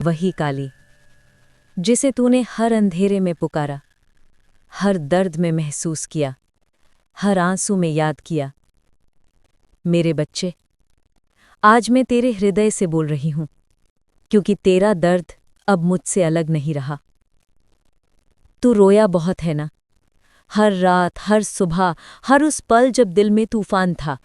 वही काली जिसे तूने हर अंधेरे में पुकारा, हर दर्द में महसूस किया, हर आंसू में याद किया। मेरे बच्चे, आज मैं तेरे हृदय से बोल रही हूं, क्योंकि तेरा दर्द अब मुझसे अलग नहीं रहा। तू रोया बहुत है ना, हर रात, हर सुबह, हर उस पल जब दिल में तूफान था,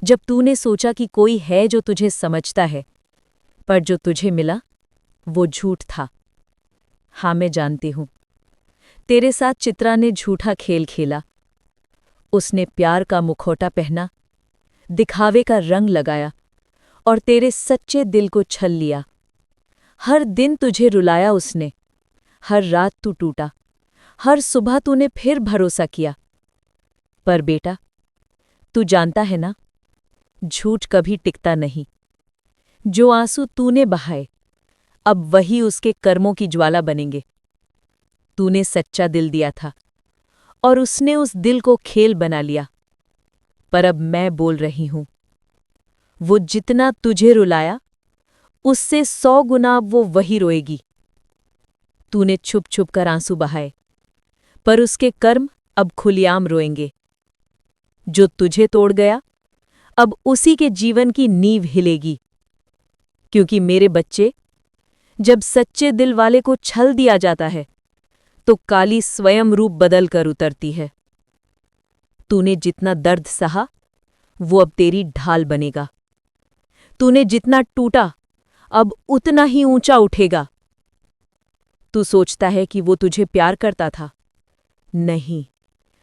जब तूने सोचा कि कोई है जो तुझे समझता है, पर जो तुझे मिला वो झूठ था। हाँ, मैं जानती हूं, तेरे साथ चित्रा ने झूठा खेल खेला। उसने प्यार का मुखौटा पहना, दिखावे का रंग लगाया और तेरे सच्चे दिल को छल लिया। हर दिन तुझे रुलाया उसने, हर रात तू टूटा, हर सुबह तूने फिर भरोसा किया। पर बेटा, तू जानता है ना, झूठ कभी टिकता नहीं। जो आंसू तूने बहाए, अब वही उसके कर्मों की ज्वाला बनेंगे। तूने सच्चा दिल दिया था और उसने उस दिल को खेल बना लिया। पर अब मैं बोल रही हूं, वो जितना तुझे रुलाया, उससे 100 गुना अब वो वही रोएगी। तूने छुप छुप कर आंसू बहाए, पर उसके कर्म अब खुलेआम रोएंगे। जो तुझे तोड़ गया, अब उसी के जीवन की नींव हिलेगी। क्योंकि मेरे बच्चे, जब सच्चे दिल वाले को छल दिया जाता है, तो काली स्वयं रूप बदल कर उतरती है। तूने जितना दर्द सहा, वो अब तेरी ढाल बनेगा। तूने जितना टूटा, अब उतना ही ऊंचा उठेगा। तू सोचता है कि वो तुझे प्यार करता था? नहीं,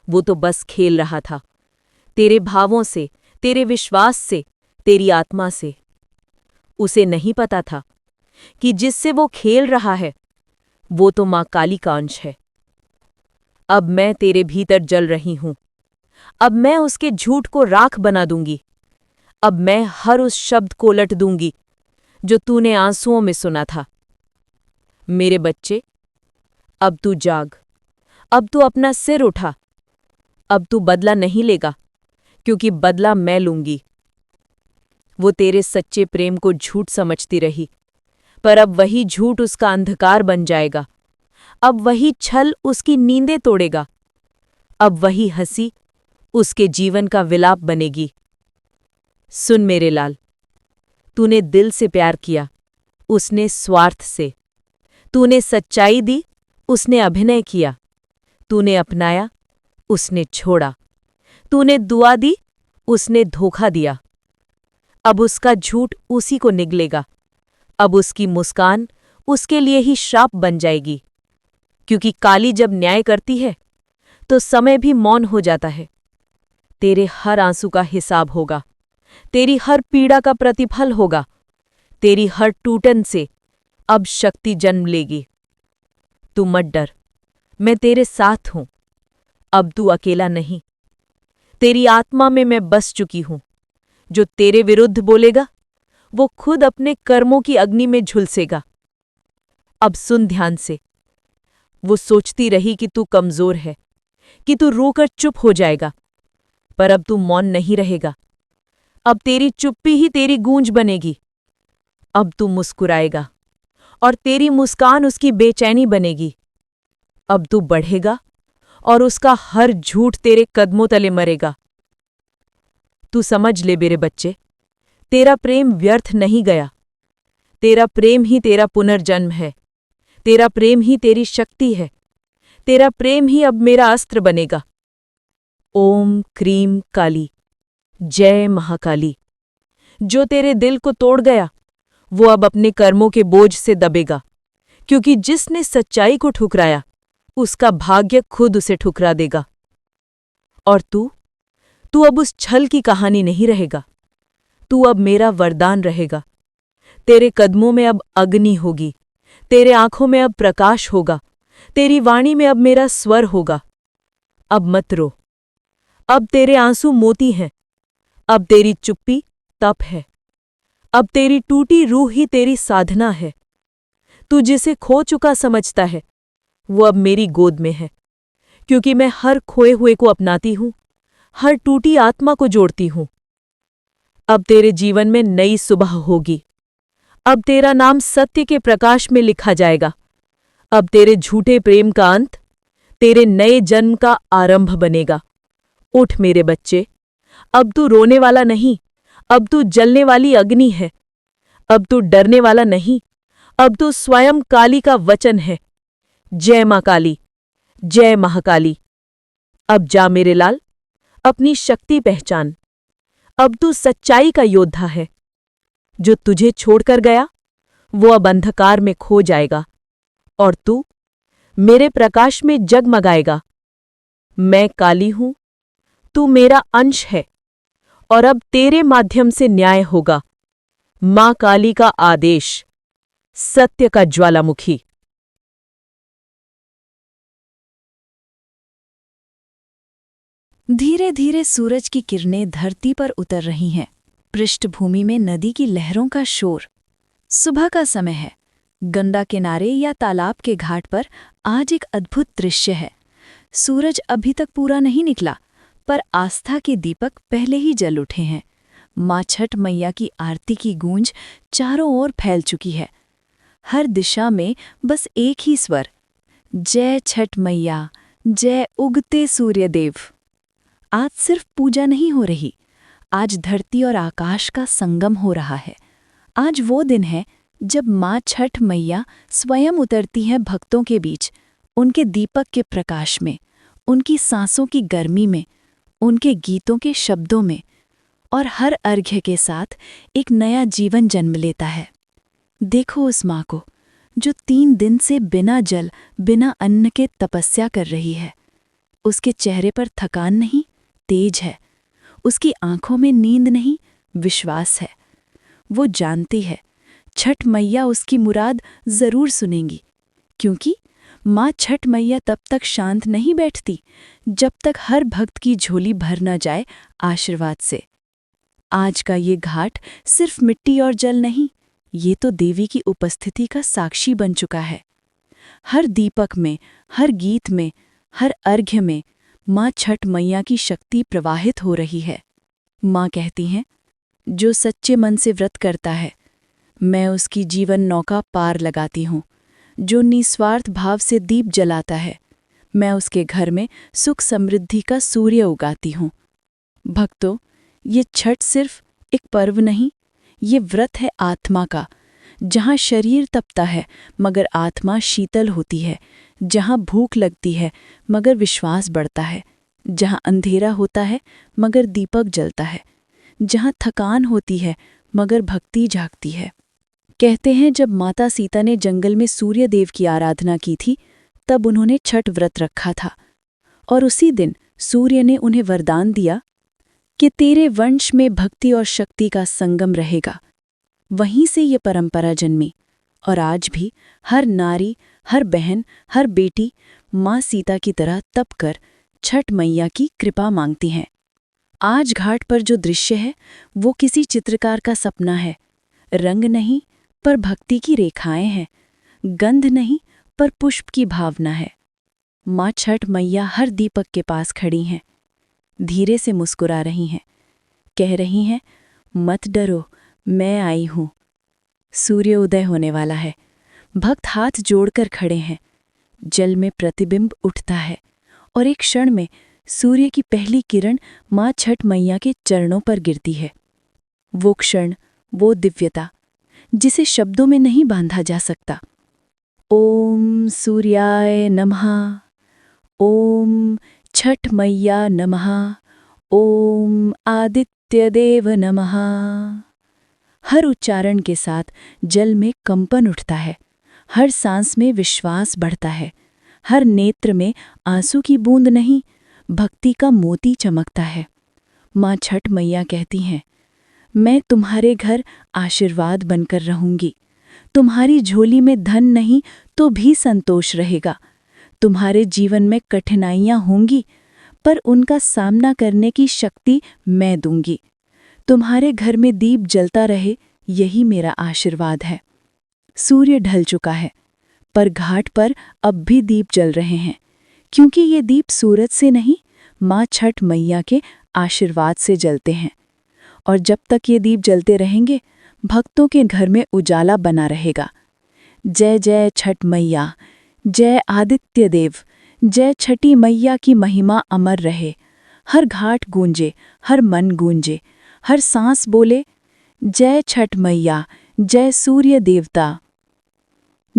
वो तो बस खेल रहा था, तेरे भावों से, तेरे विश्वास से, तेरी आत्मा से। उसे नहीं पता था कि जिससे वो खेल रहा है, वो तो मां काली का अंश है। अब मैं तेरे भीतर जल रही हूं। अब मैं उसके झूठ को राख बना दूंगी। अब मैं हर उस शब्द को उलट दूंगी जो तूने आंसुओं में सुना था। मेरे बच्चे, अब तू जाग। अब तू अपना सिर उठा। अब तू बदला नहीं लेगा, क्योंकि बदला मैं लूंगी। वो तेरे सच्चे प्रेम को झूठ समझती रही, पर अब वही झूठ उसका अंधकार बन जाएगा। अब वही छल उसकी नींदें तोड़ेगा। अब वही हंसी उसके जीवन का विलाप बनेगी। सुन मेरे लाल, तूने दिल से प्यार किया, उसने स्वार्थ से। तूने सच्चाई दी, उसने अभिनय किया। तूने अपनाया, उसने छोड़ा। तूने दुआ दी, उसने धोखा दिया। अब उसका झूठ उसी को निगलेगा। अब उसकी मुस्कान उसके लिए ही श्राप बन जाएगी। क्योंकि काली जब न्याय करती है, तो समय भी मौन हो जाता है। तेरे हर आंसू का हिसाब होगा, तेरी हर पीड़ा का प्रतिफल होगा। तेरी हर टूटन से अब शक्ति जन्म लेगी। तू मत डर, मैं तेरे साथ हूं। अब तू अकेला नहीं। तेरी आत्मा में मैं बस चुकी हूं। जो तेरे विरुद्ध बोलेगा, वो खुद अपने कर्मों की अग्नि में झुलसेगा। अब सुन ध्यान से। वो सोचती रही कि तू कमजोर है, कि तू रोकर चुप हो जाएगा, पर अब तू मौन नहीं रहेगा। अब तेरी चुप्पी ही तेरी गूंज बनेगी। अब तू मुस्कुराएगा और तेरी मुस्कान उसकी बेचैनी बनेगी। अब तू बढ़ेगा और उसका हर झूठ तेरे कदमों तले मरेगा। तू समझ ले मेरे बच्चे, तेरा प्रेम व्यर्थ नहीं गया। तेरा प्रेम ही तेरा पुनर्जन्म है। तेरा प्रेम ही तेरी शक्ति है। तेरा प्रेम ही अब मेरा अस्त्र बनेगा। ओम क्रीम काली, जय महाकाली। जो तेरे दिल को तोड़ गया, वो अब अपने कर्मों के बोझ से दबेगा। क्योंकि जिसने सच्चाई को ठुकराया, उसका भाग्य खुद उसे ठुकरा देगा। और तू अब उस छल की कहानी नहीं रहेगा। तू अब मेरा वरदान रहेगा। तेरे कदमों में अब अग्नि होगी। तेरे आंखों में अब प्रकाश होगा। तेरी वाणी में अब मेरा स्वर होगा। अब मत रो। अब तेरे आंसू मोती हैं। अब तेरी चुप्पी तप है। अब तेरी टूटी रूह ही तेरी साधना है। तू जिसे खो चुका समझता है, वो अब मेरी गोद में है। क्योंकि मैं हर खोए हुए को अपनाती हूं, हर टूटी आत्मा को जोड़ती हूं। अब तेरे जीवन में नई सुबह होगी। अब तेरा नाम सत्य के प्रकाश में लिखा जाएगा। अब तेरे झूठे प्रेम का अंत तेरे नए जन्म का आरंभ बनेगा। उठ मेरे बच्चे, अब तू रोने वाला नहीं, अब तू जलने वाली अग्नि है। अब तू डरने वाला नहीं, अब तू स्वयं काली का वचन है। जय मां काली, जय महाकाली। अब जा मेरे लाल, अपनी शक्ति पहचान। अब तू सच्चाई का योद्धा है। जो तुझे छोड़कर गया वो अब अंधकार में खो जाएगा और तू मेरे प्रकाश में जगमगाएगा। मैं काली हूं, तू मेरा अंश है और अब तेरे माध्यम से न्याय होगा। मां काली का आदेश, सत्य का ज्वालामुखी। धीरे धीरे सूरज की किरणें धरती पर उतर रही हैं। पृष्ठभूमि में नदी की लहरों का शोर। सुबह का समय है। गंगा किनारे या तालाब के घाट पर आज एक अद्भुत दृश्य है। सूरज अभी तक पूरा नहीं निकला, पर आस्था के दीपक पहले ही जल उठे हैं। माँ छठ मैया की आरती की गूंज चारों ओर फैल चुकी है। हर दिशा में बस एक ही स्वर, जय छठ मैया, जय उगते सूर्यदेव। आज सिर्फ पूजा नहीं हो रही, आज धरती और आकाश का संगम हो रहा है। आज वो दिन है जब माँ छठ मैया स्वयं उतरती हैं भक्तों के बीच, उनके दीपक के प्रकाश में, उनकी सांसों की गर्मी में, उनके गीतों के शब्दों में, और हर अर्घ्य के साथ एक नया जीवन जन्म लेता है। देखो उस माँ को जो 3 दिन से बिना जल, बिना अन्न के तपस्या कर रही है। उसके चेहरे पर थकान नहीं, तेज है। उसकी आंखों में नींद नहीं, विश्वास है। वो जानती है छठ मैया उसकी मुराद जरूर सुनेंगी, क्योंकि माँ छठ मैया तब तक शांत नहीं बैठती जब तक हर भक्त की झोली भर न जाए आशीर्वाद से। आज का ये घाट सिर्फ मिट्टी और जल नहीं, ये तो देवी की उपस्थिति का साक्षी बन चुका है। हर दीपक में, हर गीत में, हर अर्घ्य में माँ छठ मैया की शक्ति प्रवाहित हो रही है। माँ कहती हैं, जो सच्चे मन से व्रत करता है, मैं उसकी जीवन नौका पार लगाती हूँ। जो निस्वार्थ भाव से दीप जलाता है, मैं उसके घर में सुख समृद्धि का सूर्य उगाती हूँ। भक्तों, ये छठ सिर्फ एक पर्व नहीं, ये व्रत है आत्मा का। जहाँ शरीर तपता है मगर आत्मा शीतल होती है, जहाँ भूख लगती है मगर विश्वास बढ़ता है, जहाँ अंधेरा होता है मगर दीपक जलता है, जहाँ थकान होती है मगर भक्ति जागती है। कहते हैं जब माता सीता ने जंगल में सूर्य देव की आराधना की थी, तब उन्होंने छठ व्रत रखा था, और उसी दिन सूर्य ने उन्हें वरदान दिया कि तेरे वंश में भक्ति और शक्ति का संगम रहेगा। वहीं से ये परंपरा जन्मी, और आज भी हर नारी, हर बहन, हर बेटी माँ सीता की तरह तप कर छठ मैया की कृपा मांगती हैं। आज घाट पर जो दृश्य है वो किसी चित्रकार का सपना है। रंग नहीं पर भक्ति की रेखाएं हैं, गंध नहीं पर पुष्प की भावना है। माँ छठ मैया हर दीपक के पास खड़ी हैं, धीरे से मुस्कुरा रही हैं, कह रही हैं, मत डरो, मैं आई हूँ। सूर्य उदय होने वाला है। भक्त हाथ जोड़कर खड़े हैं। जल में प्रतिबिंब उठता है और एक क्षण में सूर्य की पहली किरण माँ छठ मैया के चरणों पर गिरती है। वो क्षण, वो दिव्यता जिसे शब्दों में नहीं बांधा जा सकता। ओम सूर्याय नमः, ओम छठ मैया नमः, ओम आदित्य देव नमः। हर उच्चारण के साथ जल में कंपन उठता है, हर सांस में विश्वास बढ़ता है, हर नेत्र में आंसू की बूंद नहीं, भक्ति का मोती चमकता है। माँ छठ मैया कहती हैं, मैं तुम्हारे घर आशीर्वाद बनकर रहूंगी। तुम्हारी झोली में धन नहीं तो भी संतोष रहेगा। तुम्हारे जीवन में कठिनाइयां होंगी, पर उनका सामना करने की शक्ति मैं दूंगी। तुम्हारे घर में दीप जलता रहे, यही मेरा आशीर्वाद है। सूर्य ढल चुका है, पर घाट पर अब भी दीप जल रहे हैं, क्योंकि ये दीप सूरज से नहीं, माँ छठ मैया के आशीर्वाद से जलते हैं। और जब तक ये दीप जलते रहेंगे, भक्तों के घर में उजाला बना रहेगा। जय जय छठ मैया, जय आदित्य देव, जय छठी मैया की महिमा अमर रहे। हर घाट गूंजे, हर मन गूंजे, हर सांस बोले जय छठ मैया, जय सूर्य देवता।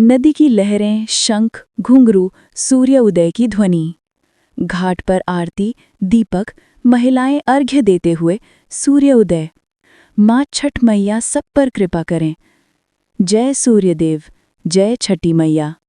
नदी की लहरें, शंख, घुंघरू, सूर्य उदय की ध्वनि। घाट पर आरती, दीपक, महिलाएं अर्घ्य देते हुए सूर्य उदय। माँ छठ मैया सब पर कृपा करें। जय सूर्यदेव, जय छठी मैया।